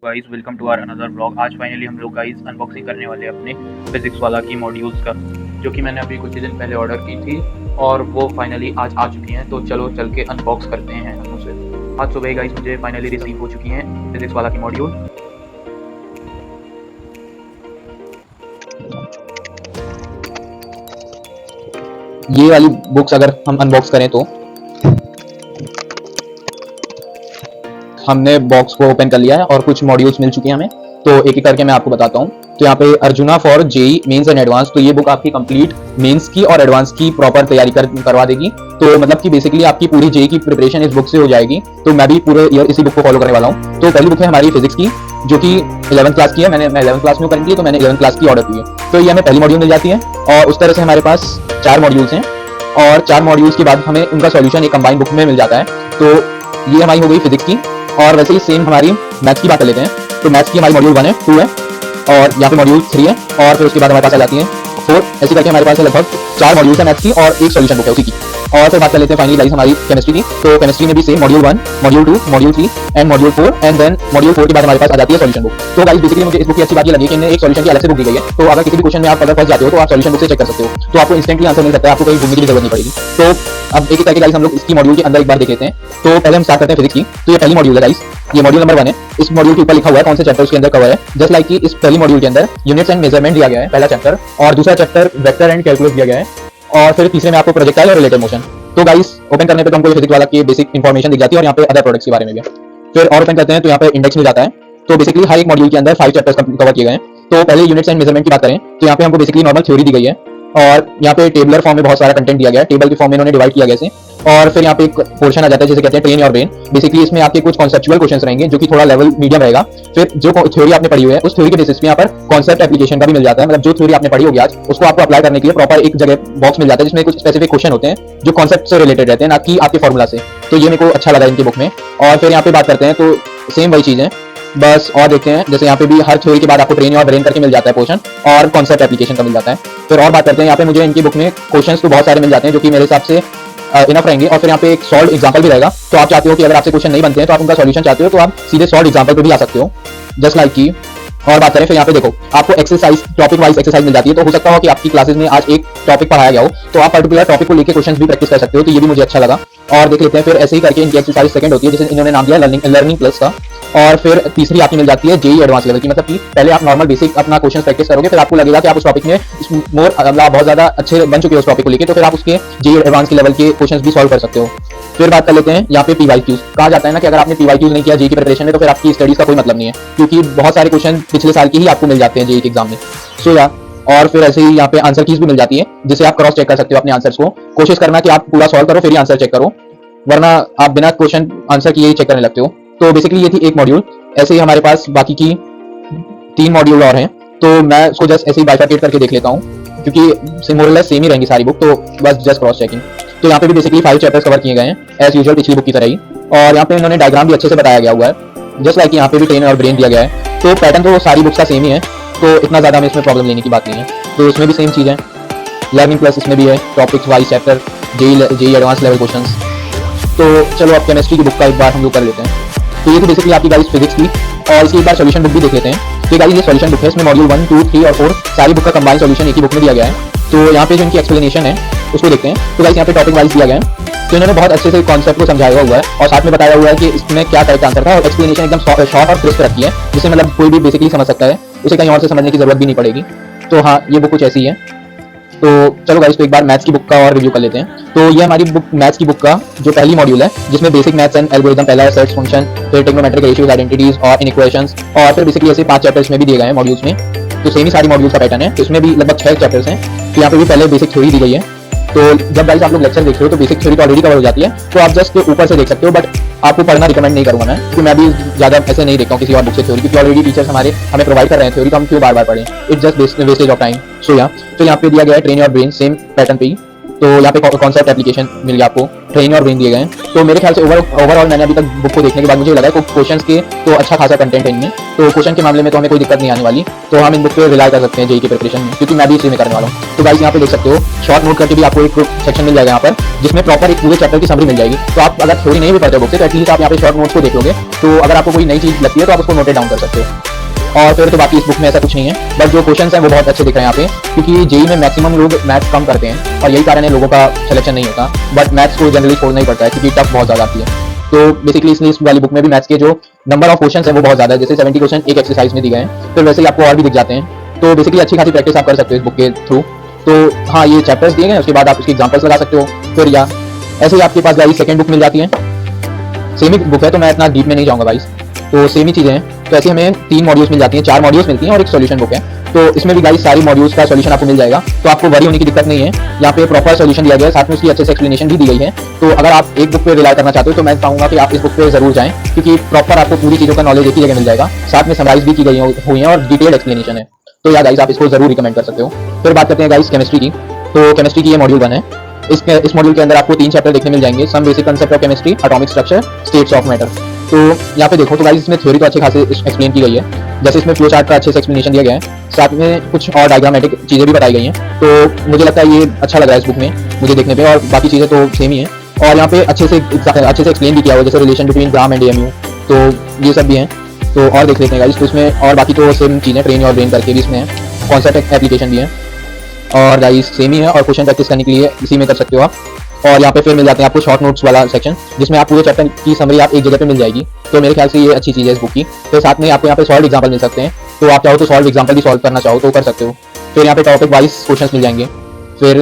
Guys welcome to our another blog. आज finally हम लोग गाइस अनबॉक्सिंग करने वाले हैं अपने फिजिक्स वाला की मॉड्यूल्स का, जो कि मैंने अभी कुछ दिन पहले ऑर्डर की थी और वो फाइनली आज आ चुकी हैं। तो चलो चल के अनबॉक्स करते हैं हम उसे। आज सुबह गाइस मुझे फाइनली रिसीव हो चुकी हैं फिजिक्स वाला की मॉड्यूल। ये वाली बुक्स अगर हम अनबॉक्स करें तो हमने बॉक्स को ओपन कर लिया है और कुछ मॉड्यूल्स मिल चुके हैं हमें। तो एक एक करके मैं आपको बताता हूँ। तो यहाँ पे Arjuna for JEE Mains and Advance, तो ये बुक आपकी कंप्लीट मेंस की और एडवांस की प्रॉपर तैयारी करवा देगी। तो मतलब कि बेसिकली आपकी पूरी जेई की प्रिपरेशन इस बुक से हो जाएगी। तो मैं भी पूरे ईयर इसी बुक को फॉलो करने वाला हूँ। तो पहली बुक है हमारी फिजिक्स की, जो कि 11th क्लास की है। मैं 11th क्लास में करेंगे, तो मैंने 11th क्लास की ऑर्डर की है। तो ये हमें पहली मॉड्यूल मिल जाती है और उस तरह से हमारे पास 4 मॉड्यूल्स हैं और 4 मॉड्यूल्स के बाद हमें उनका सॉल्यूशन एक कंबाइंड बुक में मिल जाता है। तो ये हमारी हो गई फिजिक्स की। और वैसे ही सेम हमारी मैथ्स की बात कर लेते हैं। तो मैथ्स की हमारी मॉड्यूल 1 है, 2 है और यहाँ पे मॉड्यूल 3 है और फिर उसके बाद हमारे पास आ जाती है 4। ऐसे करके हमारे पास लगभग 4 मॉड्यूल्स है मैथ्स की और एक सॉल्यूशन बुक है उसी की। और फिर बात कर लेते हैं फाइनली गाइस हमारी केमिस्ट्री की। तो केमिस्ट्री में भी same module 1, module 2, module 3 and module 4 and then module 4 के बाद हमारे पास आ जाती है सॉल्यूशन बुक। तो गाइस बेसिकली मुझे इस बुक की अच्छी बात ये लगी कि इन्हें एक सॉल्यूशन की अलग से बुक दी गई है। तो अगर किसी भी क्वेश्चन में आप अगर फंस जाते हो तो आप सॉल्यूशन बुक से चेक कर सकते हो, तो आपको इंस्टेंटली आंसर मिल सकता है, आपको कहीं ढूंढने की जरूरत नहीं पड़ेगी। तो अब एक एक करके गाइस हम लोग इसकी मॉड्यूल के अंदर एक बार देख लेते हैं। तो पहले हम स्टार्ट करते हैं फिजिक्स की। तो ये पहली मॉड्यूल है गाइस, ये मॉड्यूल नंबर 1 है। इस मॉड्यूल के ऊपर लिखा हुआ है कौन से चैप्टर उसके अंदर कवर है। जस्ट लाइक कि इस पहली मॉड्यूल के अंदर यूनिट्स एंड मेजरमेंट दिया गया है, पहला चैप्टर, और दूसरा चैप्टर वेक्टर एंड कैलकुलस दिया गया है, और फिर तीसरे में आपको प्रोजेक्टाइल और रिलेटेड मोशन। तो गाइस ओपन करने पे तो हमको ये फिजिक्स वाला की बेसिक इंफॉर्मेशन दिख जाती है और यहाँ पे अदर प्रोडक्ट्स के बारे में भी। फिर और ओपन करते हैं तो यहाँ पे इंडेक्स मिल जाता है। तो बेसिकली हर एक मॉड्यूल के अंदर 5 चैप्टर्स कवर किए गए हैं। तो पहले यूनिट्स एंड मेजरमेंट की बात करें तो यहाँ पे हमको बेसिकली नॉर्मल थ्योरी दी गई है और यहाँ पे टेबलर फॉर्म में बहुत सारा कंटेंट दिया गया है, टेबल के फॉर्म में इन्होंने डिवाइड किया गया इसे। और फिर यहाँ पे एक पोर्शन आ जाता है जिसे कहते हैं ट्रेन योर ब्रेन। बेसिकली इसमें आपके कुछ कॉन्सेप्चुअल क्वेश्चंस रहेंगे जो कि थोड़ा लेवल मीडियम रहेगा। फिर जो थ्योरी आपने पढ़ी हुई है उस थ्योरी के बेसिस पे यहाँ पर कॉन्सेप्ट एप्लीकेशन का भी मिल जाता है। मतलब जो थ्योरी आपने पढ़ी होगी आज उसको आपको अप्लाई करने के लिए प्रॉपर एक जगह बॉक्स मिल जाता है जिसमें कुछ स्पेसिफिक क्वेश्चन होते हैं जो कॉन्सेप्ट से रिलेटेड रहते हैं, ना कि आपके फॉर्मूला से। तो ये मेरे को अच्छा लगा इनकी बुक में। और फिर यहाँ पे बात करते हैं तो सेम वही चीज़ है बस, और देखते हैं जैसे यहाँ पे भी हर थ्योरी के बाद आपको ट्रेन और ब्रेन करके मिल जाता है पोर्शन और कॉन्सेप्ट एप्लीकेशन का मिल जाता है। फिर और बात करते हैं यहाँ पे मुझे इनकी बुक में क्वेश्चंस तो बहुत सारे मिल जाते हैं जो कि मेरे हिसाब से इनफ रहेंगे। और फिर यहाँ पे एक सॉल्व एग्जांपल भी रहेगा। तो आप चाहते हो कि अगर आपसे क्वेश्चन नहीं बनते हैं तो आप उनका सॉल्यूशन चाहते हो तो आप सीधे सॉल्व एग्जांपल पे भी आ सकते हो, जस्ट लाइक की। और बात करें फिर यहाँ पे देखो आपको एक्सरसाइज, टॉपिक वाइज एक्सरसाइज मिल जाती है। तो हो सकता हो कि आपकी क्लासेस में आज एक टॉपिक पढ़ाया गया हो तो आप पर्टिकुलर टॉपिक को लेकर क्वेश्चंस भी प्रैक्टिस कर सकते हो। तो ये भी मुझे अच्छा लगा। और देख लेते हैं फिर ऐसे ही करके इनकी एक्सरसाइज सेकंड होती है जिसे इन्होंने नाम दिया लर्निंग प्लस का। और फिर तीसरी आपकी मिल जाती है जेई एडवांस लेवल की। मतलब कि पहले आप नॉर्मल बेसिक अपना क्वेश्चन प्रैक्टिस करोगे, फिर आपको लगेगा कि आप उस टॉपिक में मोर बहुत ज्यादा अच्छे बन चुके हो उस टॉपिक को लेकर, तो फिर आप उसके जेई एडवांस के लेवल के क्वेश्चंस भी सॉल्व कर सकते हो। फिर बात कर लेते हैं यहाँ पे पीवाईक्यूज। कहा जाता है ना कि अगर आपने पीवाईक्यूज नहीं किया जेई की प्रिपरेशन में तो फिर आपकी स्टडीज का कोई मतलब नहीं है, क्योंकि बहुत सारे क्वेश्चन पिछले साल के ही आपको मिल जाते हैं जेई के एग्जाम में। सो या और फिर ऐसे ही यहाँ पे आंसर कीज भी मिल जाती है जिसे आप क्रॉस चेक कर सकते हो अपने आंसर्स को। कोशिश करना कि आप पूरा सॉल्व करो फिर ही आंसर चेक करो, वरना आप बिना क्वेश्चन आंसर किए ही चेक करने लगते हो। तो बेसिकली ये थी एक मॉड्यूल। ऐसे ही हमारे पास बाकी की 3 मॉड्यूल और हैं, तो मैं उसको जस्ट ऐसे ही बाइफरकेट करके देख लेता हूँ क्योंकि मोरलेस सेम ही रहेंगी सारी बुक, तो बस जस्ट क्रॉस चेकिंग। तो यहाँ पे भी बेसिकली 5 चैप्टर्स कवर किए गए हैं एज यूजुअल पिछली बुक की तरह ही। और यहाँ पे इन्होंने डायग्राम भी अच्छे से बताया गया हुआ है, जस्ट लाइक यहाँ पे भी ट्रेन और ब्रेन दिया गया है। तो पैटर्न तो सारी बुक्स का सेम ही है, तो इतना ज़्यादा हमें इसमें प्रॉब्लम लेने की बात नहीं है। तो इसमें भी सेम चीज़ है, लर्निंग प्लस इसमें भी है, topics wise chapter, JEE Advance level questions. तो चलो अब केमिस्ट्री की बुक का एक बार हम लोग कर लेते हैं। तो ये थी बेसिकली आपकी गाइस फिजिक्स की, और इसकी एक बार सॉल्यूशन बुक भी देख लेते हैं। तो गाइस ये सॉल्यूशन बुक है, इसमें मॉड्यूल 1, 2, 3 और 4 सारी बुक का कंबाइंड सॉल्यूशन एक ही बुक में दिया गया है। तो यहाँ पे जो इनकी एक्सप्लेनेशन है उसको देखते हैं। तो गाइस यहाँ पे टॉपिक वाइज दिया गया है, तो इन्होंने बहुत अच्छे से कॉन्सेप्ट को समझाया हुआ है और साथ में बताया हुआ है कि इसमें क्या टाइप का आंसर था, और एक्सप्लेनेशन एकदम शॉर्ट और क्रिस्प रखी है जिसे मतलब कोई भी बेसिकली समझ सकता है, उसे कहीं और से समझने की जरूरत भी नहीं पड़ेगी। तो हाँ, ये बुक कुछ ऐसी है। तो चलो गाइस तो एक बार मैथ्स की बुक का और रिव्यू कर लेते हैं। तो ये हमारी बुक मैथ्स की बुक का जो पहली मॉड्यूल है जिसमें बेसिक मैथ्स एंड एल्गोरिथम पहला है, सेट्स फंक्शन, फिर ट्रिग्नोमेट्रिक रेशियोज, आइडेंटिटीज और इक्वेशंस, और फिर बेसिकली ऐसे 5 चैप्टर्स में भी दिए गए हैं मॉड्यूल्स में। तो सेम ही सारी मॉड्यूल्स का पैटर्न है, तो इसमें भी लगभग 6 चैप्टर्स हैं। तो यहाँ पे भी पहले बेसिक थ्योरी दी गई है। तो जब गाइस आप लोग लेक्चर देख रहे हो तो बेसिक थ्योरी तो ऑलरेडी कवर हो जाती है, तो आप जस्ट ऊपर से देख सकते हो, बट आपको पढ़ना रिकमेंड नहीं करूँगा मैं, क्योंकि मैं भी ज़्यादा ऐसे नहीं देखता हूँ किसी और बुक से थ्योरी, क्योंकि ऑलरेडी टीचर्स हमें प्रोवाइड कर रहे हैं थ्योरी, तो हम क्यों बार बार पढ़ें, it's just wastage of time. So या तो यहाँ पे दिया गया है train your brain, same pattern पे ही। तो यहाँ पे कॉन्सेप्ट एप्लीकेशन मिल गया आपको, ट्रेन और ब्रेन दिए गए हैं। तो मेरे ख्याल से ओवरऑल मैंने अभी तक बुक को देखने के बाद मुझे लगा है क्वेश्चंस के तो अच्छा खासा कंटेंट है इनमें, तो क्वेश्चन के मामले में तो हमें कोई दिक्कत नहीं आने वाली, तो हम इन बुक पे रिलाई कर सकते हैं जेई के प्रिपरेशन में, क्योंकि मैं भी इसी में करने वाला हूँ। तो गाइस यहाँ पे देख सकते हो शॉर्ट नोट करके भी आपको एक सेक्शन मिल जाएगा यहाँ पर, जिसमें प्रॉपर एक पूरे चैप्टर की समरी मिल जाएगी। तो आप अगर थ्योरी नहीं भी पढ़ते बुक से तो एटलीस्ट आप यहाँ पे शॉर्ट नोट्स को देख लोगे, तो अगर आपको कोई नई चीज लगती है तो आप उसको नोटेड डाउन कर सकते हो। और फिर तो बाकी इस बुक में ऐसा कुछ नहीं है, बट जो क्वेश्चंस हैं वो बहुत अच्छे दिख रहे हैं यहाँ पे, क्योंकि जेई में मैक्सिमम लोग मैथ्स कम करते हैं और यही कारण है लोगों का सिलेक्शन नहीं होता, बट मैथ्स को जनरली छोड़ना ही पड़ता है क्योंकि टफ बहुत ज़्यादा आती है। तो बेसिकली इसलिए इस वाली बुक में भी मैथ्स के जो नंबर ऑफ क्वेश्चंस हैं वो बहुत ज़्यादा है, जैसे 70 क्वेश्चन एक एक्सरसाइज में दिए गए हैं, फिर वैसे ही आपको और भी दिख जाते हैं। तो बेसिकली अच्छी खासी प्रैक्टिस आप कर सकते हो इस बुक के थ्रू। तो हाँ, ये चैप्टर्स दिए गए हैं, उसके बाद आप उसके एग्जाम्पल्स लगा सकते हो। फिर या ऐसे ही आपके पास गाइस सेकंड बुक मिल जाती है, सेम ही बुक है तो मैं इतना डीप में नहीं जाऊँगा गाइस, तो सेम ही चीज़ें हैं। तो ऐसे हमें 3 मॉड्यूल्स मिल जाती हैं, 4 मॉड्यूल्स मिलती हैं और एक सॉल्यूशन बुक है। तो इसमें भी गाइस सारी मॉड्यूल्स का सॉल्यूशन आपको मिल जाएगा, तो आपको वरी होने की दिक्कत नहीं है। यहाँ पे प्रॉपर सॉल्यूशन दिया गया है, साथ में उसकी अच्छे से एक्सप्लेनेशन भी दी गई है। तो अगर आप एक बुक पे रिलाई करना चाहते हो तो मैं चाहूँगा कि आप इस बुक पे जरूर जाएं, क्योंकि प्रॉपर आपको पूरी चीज़ों का नॉलेज एक ही जगह मिल जाएगा, साथ में समराइज भी की गई हुई है और डिटेल एक्सप्लेनेशन है। तो या गाइस आप इसको जरूर रिकमेंड कर सकते हो। फिर बात करते हैं गाइस केमिस्ट्री की। तो केमिस्ट्री की ये मॉड्यूल 1 है। इस मॉड्यूल के अंदर आपको 3 चैप्टर देखने मिल जाएंगे, some basic concept of chemistry, atomic structure, states of matter. तो यहाँ पे देखो तो गाइस इसमें थ्योरी तो अच्छे खासे एक्सप्लेन की गई है, जैसे इसमें फ्लो चार्ट का अच्छे से एक्सप्लेनेशन दिया गया है, साथ में कुछ और डायग्रामेटिक चीज़ें भी बताई गई हैं। तो मुझे लगता है ये अच्छा लग रहा है इस बुक में मुझे देखने पे, और बाकी चीज़ें तो सेम ही है। और यहाँ पे अच्छे से एक्सप्लेन भी किया हुआ, जैसे relation between gram and AMU, तो ये सब भी हैं। तो और देख लेते हैं गाइस, तो इसमें और बाकी तो सेम चीज़ें, ट्रेन और ब्रेन करके भी इसमें है, कॉन्सेप्ट एप्लीकेशन भी है और गाइस सेम ही है, और क्वेश्चन प्रैक्टिस करने के लिए इसी में कर सकते हो आप। और यहाँ पे फिर मिल जाते हैं आपको शॉर्ट नोट्स वाला सेक्शन, जिसमें आप पूरे चैप्टर की समरी आप एक जगह पे मिल जाएगी। तो मेरे ख्याल से ये अच्छी चीज़ है इस बुक की। तो साथ में आपको यहाँ पे सॉल्व एग्जाम्पल मिल सकते हैं, तो आप चाहो तो सॉल्व एग्जाम्पल भी सॉल्व करना चाहो तो कर सकते हो। फिर यहाँ पे टॉपिक वाइज क्वेश्चन मिल जाएंगे। फिर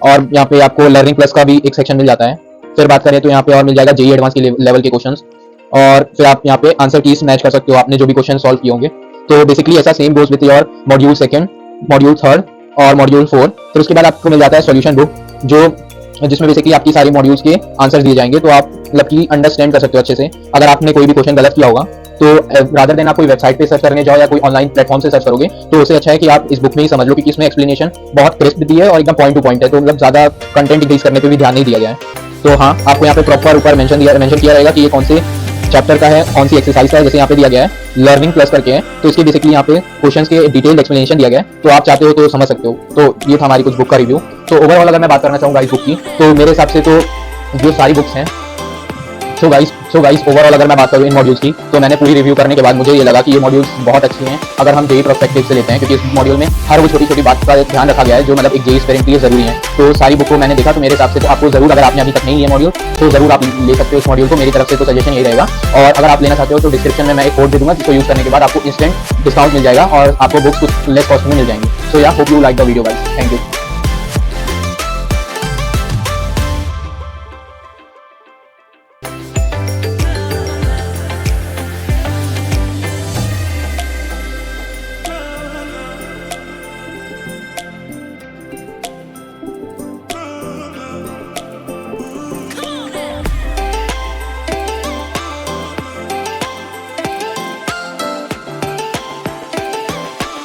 और यहाँ पे आपको लर्निंग प्लस का भी एक सेक्शन मिल जाता है। फिर बात करें तो यहाँ पे और मिल जाएगा जेईई एडवांस के लेवल के क्वेश्चन, और फिर आप यहाँ पे आंसर कीज मैच कर सकते हो आपने जो भी क्वेश्चन सॉल्व किए होंगे। तो बेसिकली ऐसा same goes with your module 2, module 3 और मॉड्यूल 4। फिर उसके बाद आपको मिल जाता है सॉल्यूशन बुक, जिसमें बेसिकली आपकी सारी मॉड्यूल्स के आंसर्स दिए जाएंगे, तो आप मतलब कि अंडरस्टैंड कर सकते हो अच्छे से। अगर आपने कोई भी क्वेश्चन गलत किया होगा तो रादर देन आप कोई वेबसाइट पे सर्च करने जाओ या कोई ऑनलाइन प्लेटफॉर्म से सर्च करोगे, तो उससे अच्छा है कि आप इस बुक में ही समझ लो, क्योंकि इसमें एक्सप्लेनेशन बहुत क्रिस्प दी है और एकदम पॉइंट टू पॉइंट है, तो मतलब ज़्यादा कंटेंट इंक्रीज करने पर भी ध्यान नहीं दिया गया है। तो हाँ, आपको यहाँ पे प्रॉपर ऊपर मेंशन किया रहेगा कि ये कौन से चैप्टर का है, कौन सी एक्सरसाइज का है। जैसे यहाँ पे दिया गया है लर्निंग प्लस करके है, तो इसके बेसिकली यहाँ पे क्वेश्चंस के डिटेल्ड एक्सप्लेनेशन दिया गया है, तो आप चाहते हो तो समझ सकते हो। तो ये था हमारी कुछ बुक का रिव्यू। तो ओवरऑल अगर मैं बात करना चाहूँगा इस बुक की, तो मेरे हिसाब से तो जो सारी बुक्स हैं, सो गाइस ओवरऑल अगर मैं बात करूँ इन मॉड्यूल्स की, तो मैंने पूरी रिव्यू करने के बाद मुझे ये लगा कि ये मॉड्यूल्स बहुत अच्छी हैं अगर हम जेईई पर्सपेक्टिव से लेते हैं, क्योंकि इस मॉड्यूल में हर वो छोटी छोटी बात का ध्यान रखा गया है जो मतलब एक जेईई एस्पिरेंट के लिए जरूरी है। तो सारी बुक को मैंने देखा, तो मेरे हिसाब से तो आपको जरूर, अगर आपने अभी तक नहीं लिया मॉड्यूल तो जरूर आप ले सकते हो इस मॉड्यूल को। मेरी तरफ से तो सजेशन यही रहेगा, और अगर आप लेना चाहते हो तो डिस्क्रिप्शन में मैं एक कोड दे दूंगा, जिसको यूज करने के बाद आपको इंस्टेंट डिस्काउंट मिल जाएगा और आपको बुक्स कुछ लेस कॉस्ट में मिल जाएंगी। सो या hope you like the video guys, thank you.